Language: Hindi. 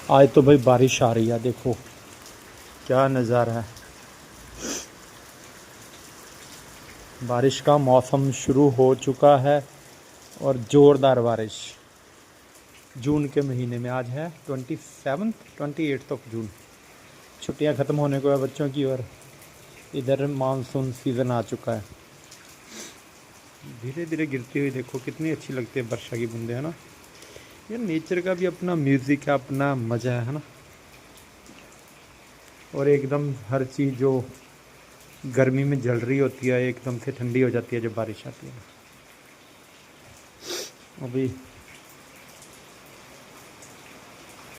आज तो भाई बारिश आ रही है, देखो क्या नज़ारा है। बारिश का मौसम शुरू हो चुका है और ज़ोरदार बारिश जून के महीने में। आज है 27 ऑफ जून। छुट्टियां ख़त्म होने को है बच्चों की और इधर मानसून सीज़न आ चुका है। धीरे धीरे गिरती हुई देखो कितनी अच्छी लगती है वर्षा की बूंदें, है ना। ये नेचर का भी अपना म्यूज़िक है, अपना मज़ा है ना। और एकदम हर चीज़ जो गर्मी में जल रही होती है एकदम से ठंडी हो जाती है जब बारिश आती है। अभी